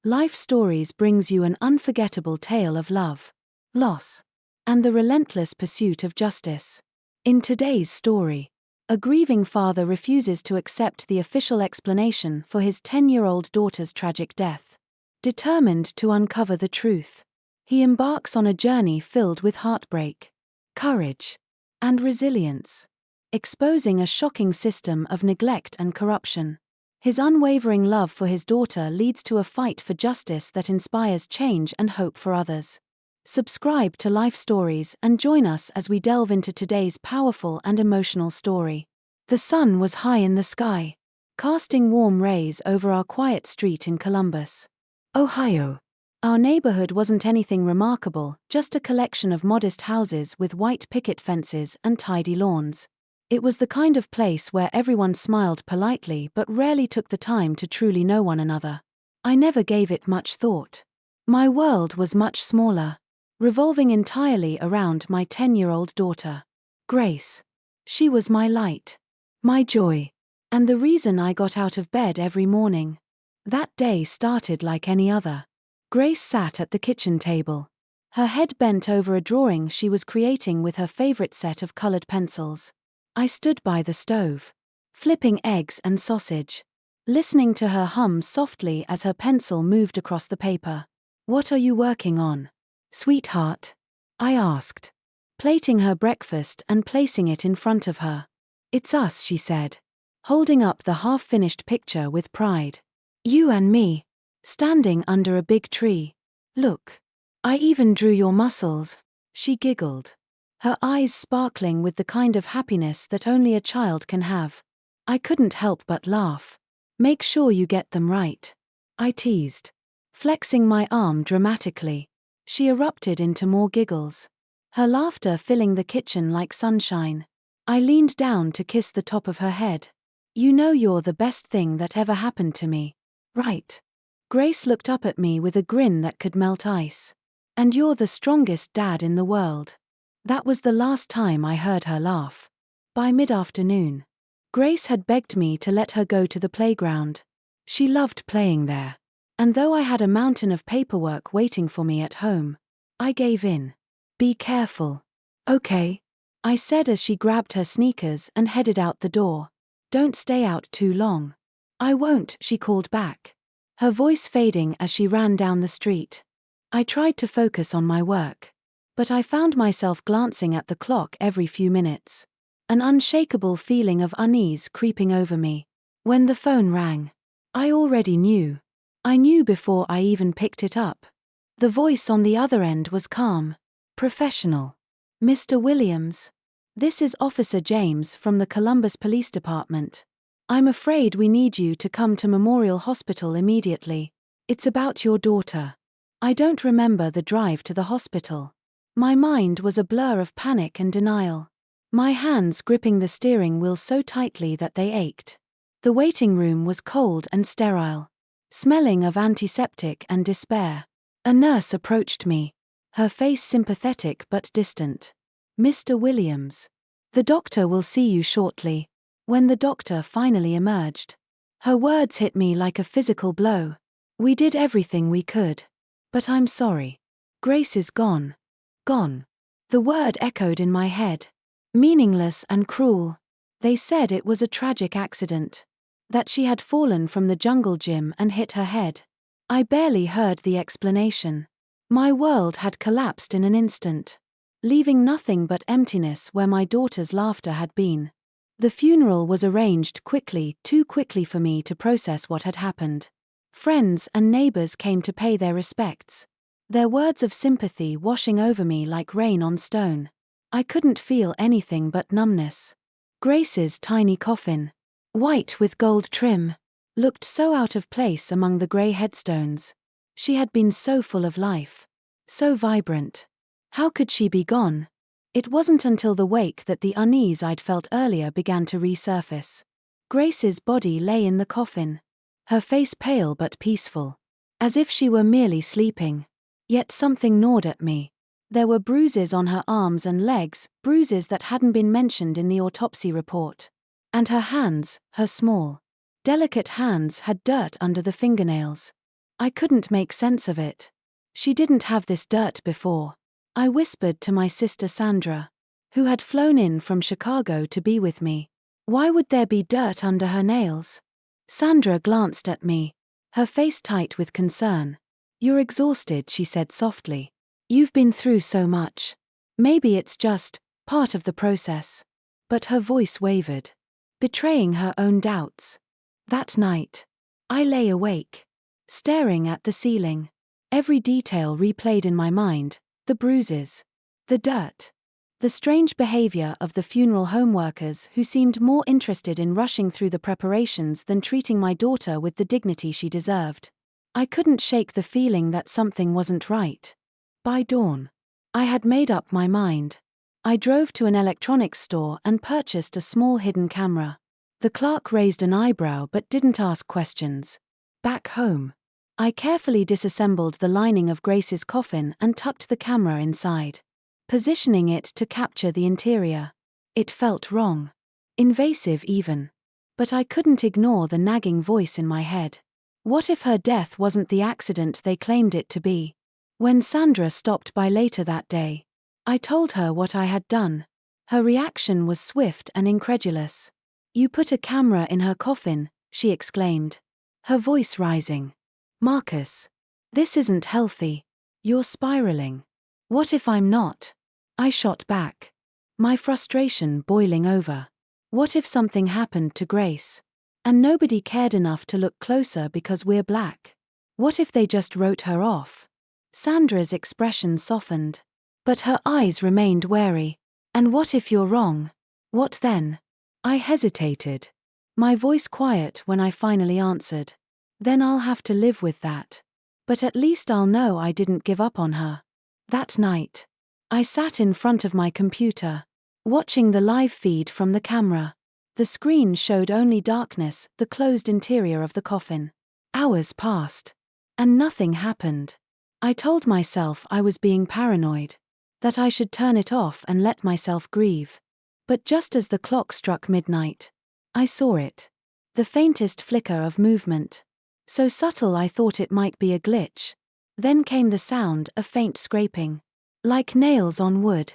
Life Stories brings you an unforgettable tale of love, loss, and the relentless pursuit of justice. In today's story, a grieving father refuses to accept the official explanation for his 10-year-old daughter's tragic death. Determined to uncover the truth, he embarks on a journey filled with heartbreak, courage, and resilience, exposing a shocking system of neglect and corruption. His unwavering love for his daughter leads to a fight for justice that inspires change and hope for others. Subscribe to Life Stories and join us as we delve into today's powerful and emotional story. The sun was high in the sky, casting warm rays over our quiet street in Columbus, Ohio. Our neighborhood wasn't anything remarkable, just a collection of modest houses with white picket fences and tidy lawns. It was the kind of place where everyone smiled politely but rarely took the time to truly know one another. I never gave it much thought. My world was much smaller, revolving entirely around my 10-year-old daughter, Grace. She was my light, my joy, and the reason I got out of bed every morning. That day started like any other. Grace sat at the kitchen table, her head bent over a drawing she was creating with her favorite set of colored pencils. I stood by the stove, flipping eggs and sausage, listening to her hum softly as her pencil moved across the paper. "What are you working on, sweetheart?" I asked, plating her breakfast and placing it in front of her. "It's us," she said, holding up the half-finished picture with pride. "You and me, standing under a big tree. Look, I even drew your muscles," she giggled, her eyes sparkling with the kind of happiness that only a child can have. I couldn't help but laugh. "Make sure you get them right," I teased, flexing my arm dramatically. She erupted into more giggles, her laughter filling the kitchen like sunshine. I leaned down to kiss the top of her head. "You know you're the best thing that ever happened to me, right?" Grace looked up at me with a grin that could melt ice. "And you're the strongest dad in the world." That was the last time I heard her laugh. By mid-afternoon, Grace had begged me to let her go to the playground. She loved playing there. And though I had a mountain of paperwork waiting for me at home, I gave in. "Be careful." "Okay," I said as she grabbed her sneakers and headed out the door. "Don't stay out too long." "I won't," she called back, her voice fading as she ran down the street. I tried to focus on my work, but I found myself glancing at the clock every few minutes, an unshakable feeling of unease creeping over me. When the phone rang, I already knew. I knew before I even picked it up. The voice on the other end was calm, professional. "Mr. Williams, this is Officer James from the Columbus Police Department. I'm afraid we need you to come to Memorial Hospital immediately. It's about your daughter." I don't remember the drive to the hospital. My mind was a blur of panic and denial, my hands gripping the steering wheel so tightly that they ached. The waiting room was cold and sterile, smelling of antiseptic and despair. A nurse approached me, her face sympathetic but distant. "Mr. Williams, the doctor will see you shortly." When the doctor finally emerged, her words hit me like a physical blow. "We did everything we could. But I'm sorry. Grace is gone. Gone." The word echoed in my head. Meaningless and cruel. They said it was a tragic accident, that she had fallen from the jungle gym and hit her head. I barely heard the explanation. My world had collapsed in an instant, leaving nothing but emptiness where my daughter's laughter had been. The funeral was arranged quickly, too quickly for me to process what had happened. Friends and neighbors came to pay their respects, their words of sympathy washing over me like rain on stone. I couldn't feel anything but numbness. Grace's tiny coffin, white with gold trim, looked so out of place among the grey headstones. She had been so full of life, so vibrant. How could she be gone? It wasn't until the wake that the unease I'd felt earlier began to resurface. Grace's body lay in the coffin, her face pale but peaceful, as if she were merely sleeping. Yet something gnawed at me. There were bruises on her arms and legs, bruises that hadn't been mentioned in the autopsy report. And her hands, her small, delicate hands, had dirt under the fingernails. I couldn't make sense of it. She didn't have this dirt before. I whispered to my sister Sandra, who had flown in from Chicago to be with me. Why would there be dirt under her nails? Sandra glanced at me, her face tight with concern. You're exhausted, she said softly. You've been through so much. Maybe it's just part of the process. But her voice wavered, betraying her own doubts. That night, I lay awake, staring at the ceiling. Every detail replayed in my mind: the bruises, the dirt, the strange behavior of the funeral home workers who seemed more interested in rushing through the preparations than treating my daughter with the dignity she deserved. I couldn't shake the feeling that something wasn't right. By dawn, I had made up my mind. I drove to an electronics store and purchased a small hidden camera. The clerk raised an eyebrow but didn't ask questions. Back home, I carefully disassembled the lining of Grace's coffin and tucked the camera inside, positioning it to capture the interior. It felt wrong, invasive even. But I couldn't ignore the nagging voice in my head. What if her death wasn't the accident they claimed it to be? When Sandra stopped by later that day, I told her what I had done. Her reaction was swift and incredulous. You put a camera in her coffin, she exclaimed, her voice rising. Marcus, this isn't healthy. You're spiraling. What if I'm not? I shot back, my frustration boiling over. What if something happened to Grace, and nobody cared enough to look closer because we're black? What if they just wrote her off? Sandra's expression softened, but her eyes remained wary. And what if you're wrong? What then? I hesitated, my voice quiet when I finally answered. Then I'll have to live with that. But at least I'll know I didn't give up on her. That night, I sat in front of my computer, watching the live feed from the camera. The screen showed only darkness, the closed interior of the coffin. Hours passed, and nothing happened. I told myself I was being paranoid, that I should turn it off and let myself grieve. But just as the clock struck midnight, I saw it. The faintest flicker of movement. So subtle I thought it might be a glitch. Then came the sound, a faint scraping, like nails on wood.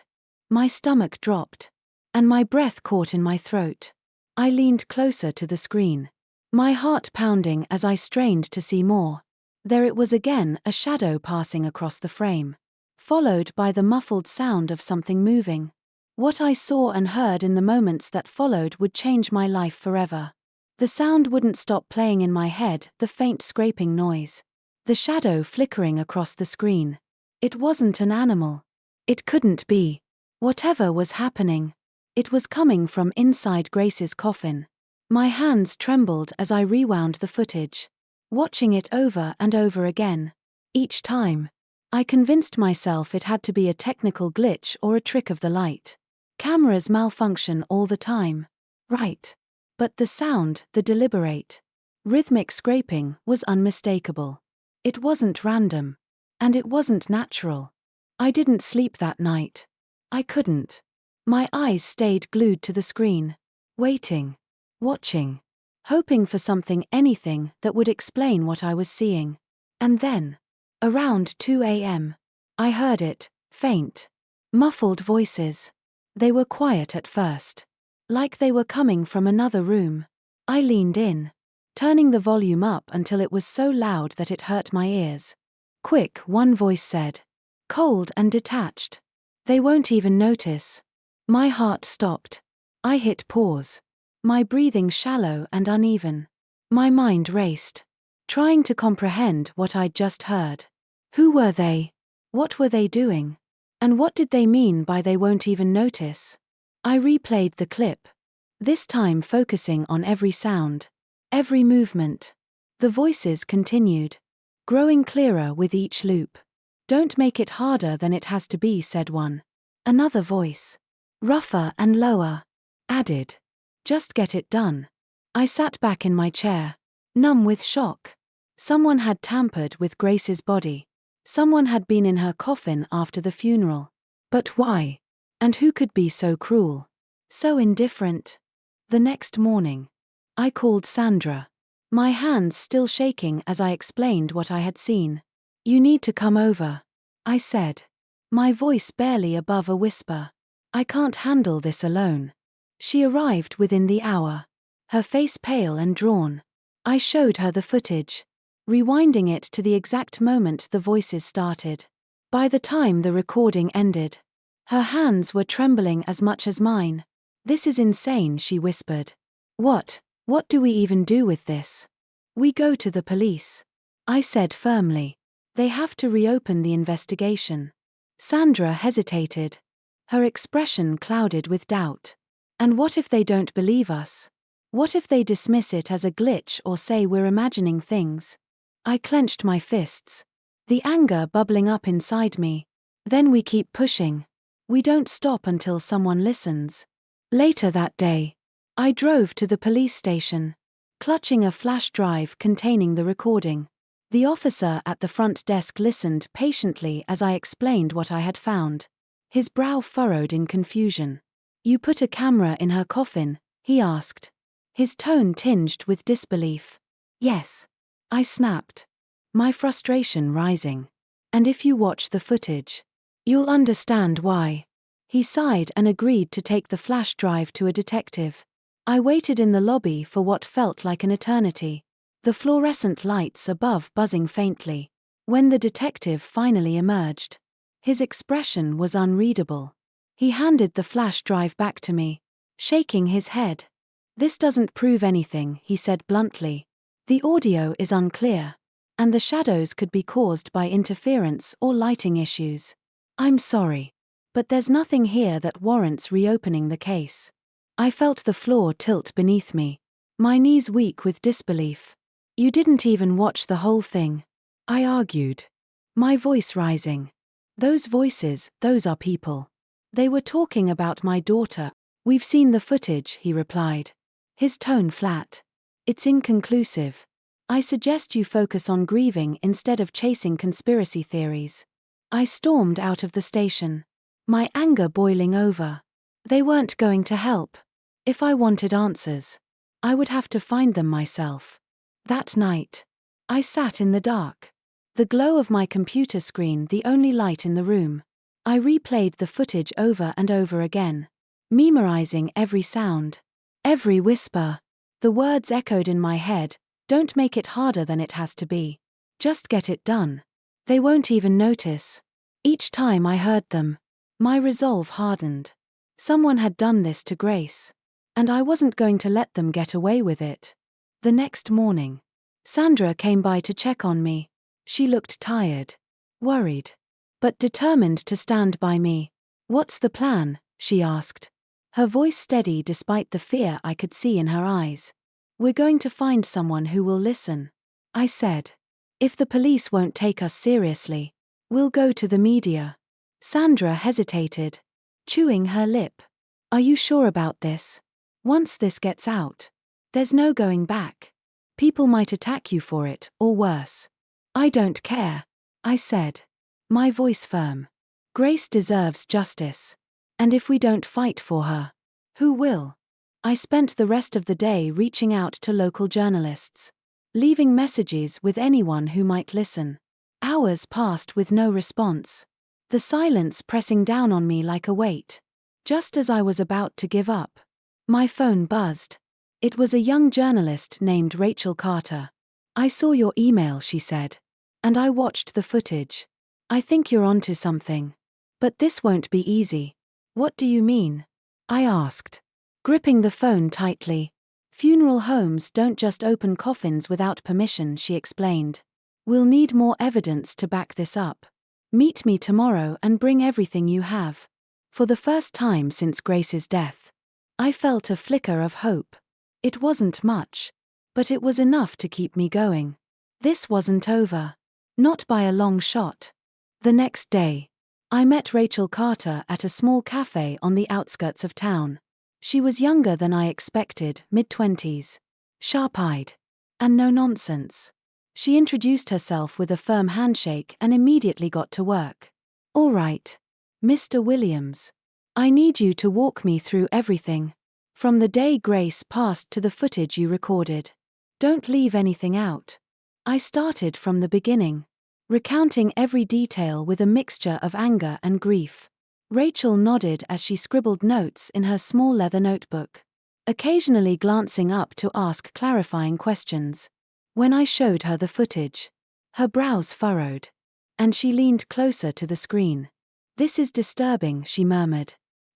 My stomach dropped, and my breath caught in my throat. I leaned closer to the screen, my heart pounding as I strained to see more. There it was again, a shadow passing across the frame, followed by the muffled sound of something moving. What I saw and heard in the moments that followed would change my life forever. The sound wouldn't stop playing in my head, the faint scraping noise, the shadow flickering across the screen. It wasn't an animal. It couldn't be. Whatever was happening, it was coming from inside Grace's coffin. My hands trembled as I rewound the footage, watching it over and over again. Each time, I convinced myself it had to be a technical glitch or a trick of the light. Cameras malfunction all the time. Right. But the sound, the deliberate, rhythmic scraping, was unmistakable. It wasn't random. And it wasn't natural. I didn't sleep that night. I couldn't. My eyes stayed glued to the screen, waiting, watching, hoping for something, anything that would explain what I was seeing. And then, around 2 a.m., I heard it, faint, muffled voices. They were quiet at first, like they were coming from another room. I leaned in, turning the volume up until it was so loud that it hurt my ears. Quick, one voice said. Cold and detached. They won't even notice. My heart stopped. I hit pause. My breathing shallow and uneven. My mind raced, trying to comprehend what I'd just heard. Who were they? What were they doing? And what did they mean by they won't even notice? I replayed the clip, this time focusing on every sound, every movement. The voices continued, growing clearer with each loop. Don't make it harder than it has to be, said one. Another voice, rougher and lower, added, just get it done. I sat back in my chair, numb with shock. Someone had tampered with Grace's body. Someone had been in her coffin after the funeral. But why? And who could be so cruel? So indifferent? The next morning, I called Sandra. my hands still shaking as I explained what I had seen. "You need to come over," I said, my voice barely above a whisper. "I can't handle this alone." She arrived within the hour, her face pale and drawn. I showed her the footage, rewinding it to the exact moment the voices started. By the time the recording ended, her hands were trembling as much as mine. "This is insane," she whispered. What do we even do with this?" "We go to the police," I said firmly. "They have to reopen the investigation." Sandra hesitated, her expression clouded with doubt. "And what if they don't believe us? What if they dismiss it as a glitch or say we're imagining things?" I clenched my fists, the anger bubbling up inside me. "Then we keep pushing. We don't stop until someone listens." Later that day, I drove to the police station, clutching a flash drive containing the recording. The officer at the front desk listened patiently as I explained what I had found. His brow furrowed in confusion. "You put a camera in her coffin?" he asked, his tone tinged with disbelief. "Yes," I snapped, my frustration rising. "And if you watch the footage, you'll understand why." He sighed and agreed to take the flash drive to a detective. I waited in the lobby for what felt like an eternity, the fluorescent lights above buzzing faintly. When the detective finally emerged, his expression was unreadable. He handed the flash drive back to me, shaking his head. "This doesn't prove anything," he said bluntly. "The audio is unclear, and the shadows could be caused by interference or lighting issues. I'm sorry, but there's nothing here that warrants reopening the case." I felt the floor tilt beneath me, my knees weak with disbelief. "You didn't even watch the whole thing," I argued, my voice rising. "Those voices, those are people. They were talking about my daughter." "We've seen the footage," he replied, his tone flat. "It's inconclusive. I suggest you focus on grieving instead of chasing conspiracy theories." I stormed out of the station, my anger boiling over. They weren't going to help. If I wanted answers, I would have to find them myself. That night, I sat in the dark, the glow of my computer screen the only light in the room. I replayed the footage over and over again, memorizing every sound, every whisper. The words echoed in my head: "Don't make it harder than it has to be. Just get it done. They won't even notice." Each time I heard them, my resolve hardened. Someone had done this to Grace, and I wasn't going to let them get away with it. The next morning, Sandra came by to check on me. She looked tired, worried, but determined to stand by me. "What's the plan?" she asked, her voice steady despite the fear I could see in her eyes. "We're going to find someone who will listen," I said. "If the police won't take us seriously, we'll go to the media." Sandra hesitated, chewing her lip. "Are you sure about this? Once this gets out, there's no going back. People might attack you for it, or worse." "I don't care," I said, my voice firm. "Grace deserves justice. And if we don't fight for her, who will?" I spent the rest of the day reaching out to local journalists, leaving messages with anyone who might listen. Hours passed with no response, the silence pressing down on me like a weight. Just as I was about to give up, my phone buzzed. It was a young journalist named Rachel Carter. "I saw your email," she said, "and I watched the footage. I think you're onto something. But this won't be easy." "What do you mean?" I asked, gripping the phone tightly. "Funeral homes don't just open coffins without permission," she explained. "We'll need more evidence to back this up. Meet me tomorrow and bring everything you have." For the first time since Grace's death, I felt a flicker of hope. It wasn't much, but it was enough to keep me going. This wasn't over. Not by a long shot. The next day, I met Rachel Carter at a small cafe on the outskirts of town. She was younger than I expected, mid-20s, sharp-eyed, and no nonsense. She introduced herself with a firm handshake and immediately got to work. "All right, Mr. Williams. I need you to walk me through everything, from the day Grace passed to the footage you recorded." Don't leave anything out. I started from the beginning, recounting every detail with a mixture of anger and grief. Rachel nodded as she scribbled notes in her small leather notebook, occasionally glancing up to ask clarifying questions. When I showed her the footage, her brows furrowed, and she leaned closer to the screen. "This is disturbing," she murmured,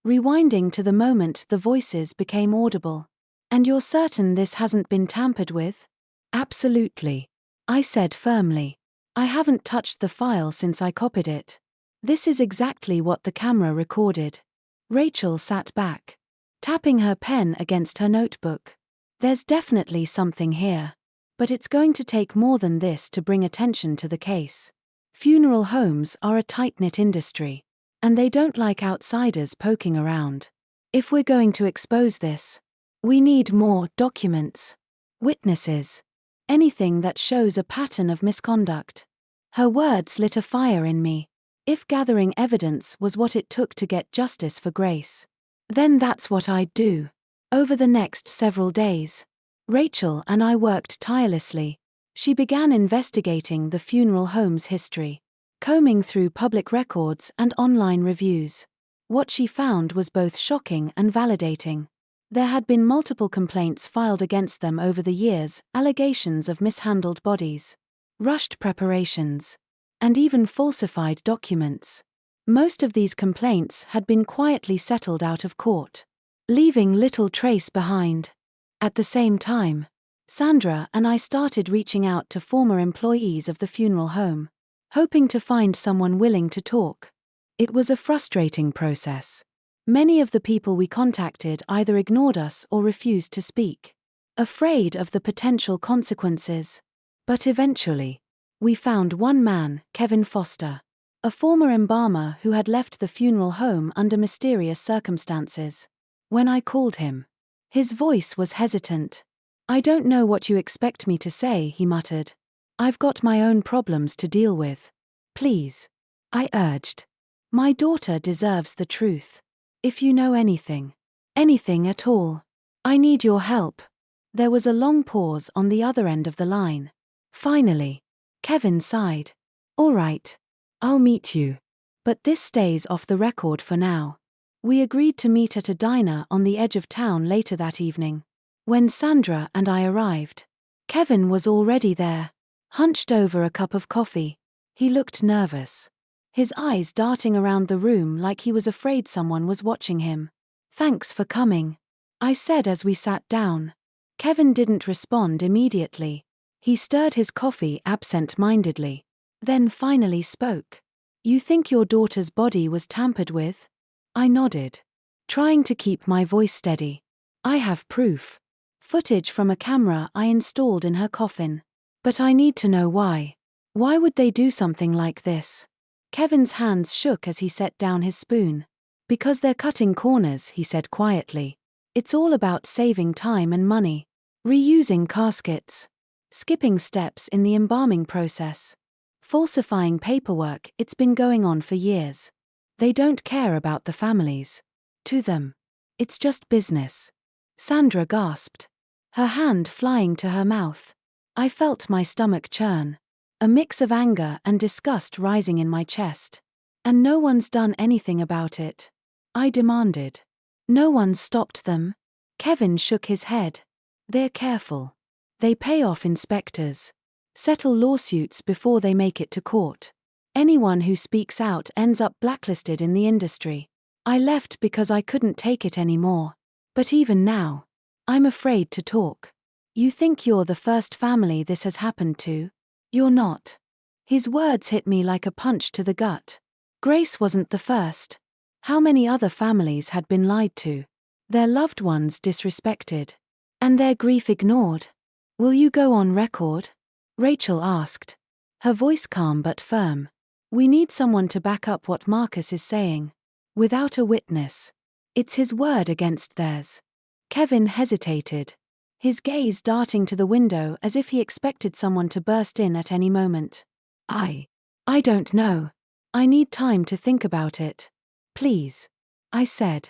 rewinding to the moment the voices became audible. "And you're certain this hasn't been tampered with?" "Absolutely," I said firmly. "I haven't touched the file since I copied it. This is exactly what the camera recorded." Rachel sat back, tapping her pen against her notebook. "There's definitely something here. But it's going to take more than this to bring attention to the case. Funeral homes are a tight-knit industry, and they don't like outsiders poking around. If we're going to expose this, we need more documents, witnesses, anything that shows a pattern of misconduct." Her words lit a fire in me. If gathering evidence was what it took to get justice for Grace, then that's what I'd do. Over the next several days, Rachel and I worked tirelessly. She began investigating the funeral home's history, combing through public records and online reviews. What she found was both shocking and validating. There had been multiple complaints filed against them over the years, allegations of mishandled bodies, rushed preparations, and even falsified documents. Most of these complaints had been quietly settled out of court, leaving little trace behind. At the same time, Sandra and I started reaching out to former employees of the funeral home, hoping to find someone willing to talk. It was a frustrating process. Many of the people we contacted either ignored us or refused to speak, afraid of the potential consequences. But eventually, we found one man, Kevin Foster, a former embalmer who had left the funeral home under mysterious circumstances. When I called him, his voice was hesitant. "I don't know what you expect me to say," he muttered. "I've got my own problems to deal with. Please," I urged. "My daughter deserves the truth. If you know anything at all, I need your help." There was a long pause on the other end of the line. Finally, Kevin sighed. "All right, I'll meet you. But this stays off the record for now." We agreed to meet at a diner on the edge of town later that evening. When Sandra and I arrived, Kevin was already there, hunched over a cup of coffee. He looked nervous, his eyes darting around the room like he was afraid someone was watching him. "Thanks for coming," I said as we sat down. Kevin didn't respond immediately. He stirred his coffee absent-mindedly, then finally spoke. "You think your daughter's body was tampered with?" I nodded, trying to keep my voice steady. "I have proof. Footage from a camera I installed in her coffin. But I need to know why. Why would they do something like this?" Kevin's hands shook as he set down his spoon. "Because they're cutting corners," he said quietly. "It's all about saving time and money. Reusing caskets, skipping steps in the embalming process, falsifying paperwork. It's been going on for years. They don't care about the families. To them, it's just business." Sandra gasped, her hand flying to her mouth. I felt my stomach churn, a mix of anger and disgust rising in my chest. "And no one's done anything about it?" I demanded. "No one's stopped them." Kevin shook his head. "They're careful. They pay off inspectors, settle lawsuits before they make it to court. Anyone who speaks out ends up blacklisted in the industry. I left because I couldn't take it anymore. But even now, I'm afraid to talk. You think you're the first family this has happened to? You're not." His words hit me like a punch to the gut. Grace wasn't the first. How many other families had been lied to, their loved ones disrespected, and their grief ignored? "Will you go on record?" Rachel asked, her voice calm but firm. "We need someone to back up what Marcus is saying. Without a witness, it's his word against theirs." Kevin hesitated, his gaze darting to the window as if he expected someone to burst in at any moment. I don't know. I need time to think about it. Please," I said,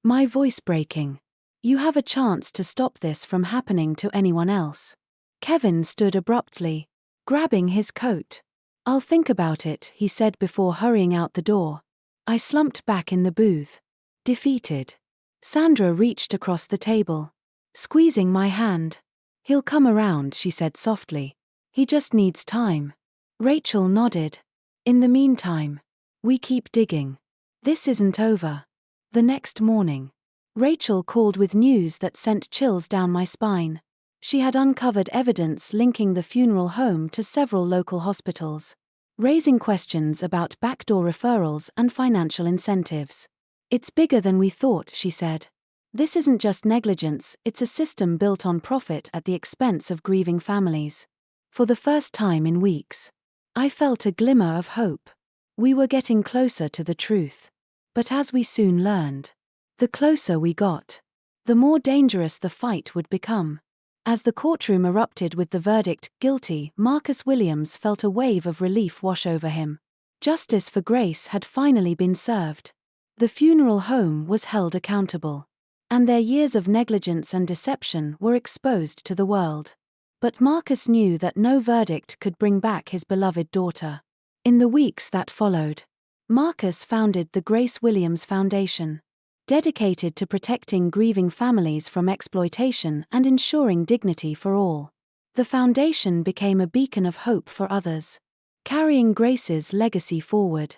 my voice breaking. "You have a chance to stop this from happening to anyone else. Kevin stood abruptly, grabbing his coat. "I'll think about it," he said before hurrying out the door. I slumped back in the booth, defeated. Sandra reached across the table, squeezing my hand. "He'll come around," she said softly. "He just needs time." Rachel nodded. "In the meantime, we keep digging. This isn't over." The next morning, Rachel called with news that sent chills down my spine. She had uncovered evidence linking the funeral home to several local hospitals, raising questions about backdoor referrals and financial incentives. "It's bigger than we thought," she said. "This isn't just negligence, it's a system built on profit at the expense of grieving families." For the first time in weeks, I felt a glimmer of hope. We were getting closer to the truth. But as we soon learned, the closer we got, the more dangerous the fight would become. As the courtroom erupted with the verdict, guilty, Marcus Williams felt a wave of relief wash over him. Justice for Grace had finally been served. The funeral home was held accountable, and their years of negligence and deception were exposed to the world. But Marcus knew that no verdict could bring back his beloved daughter. In the weeks that followed, Marcus founded the Grace Williams Foundation, dedicated to protecting grieving families from exploitation and ensuring dignity for all. The foundation became a beacon of hope for others, carrying Grace's legacy forward.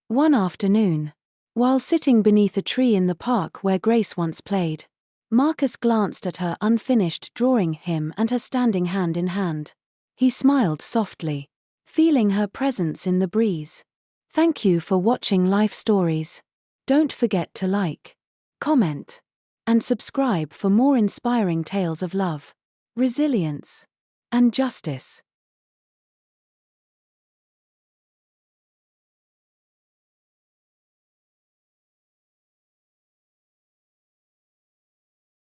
One afternoon, while sitting beneath a tree in the park where Grace once played, Marcus glanced at her unfinished drawing, him and her standing hand in hand. He smiled softly, feeling her presence in the breeze. Thank you for watching Life Stories. Don't forget to like, comment, and subscribe for more inspiring tales of love, resilience, and justice.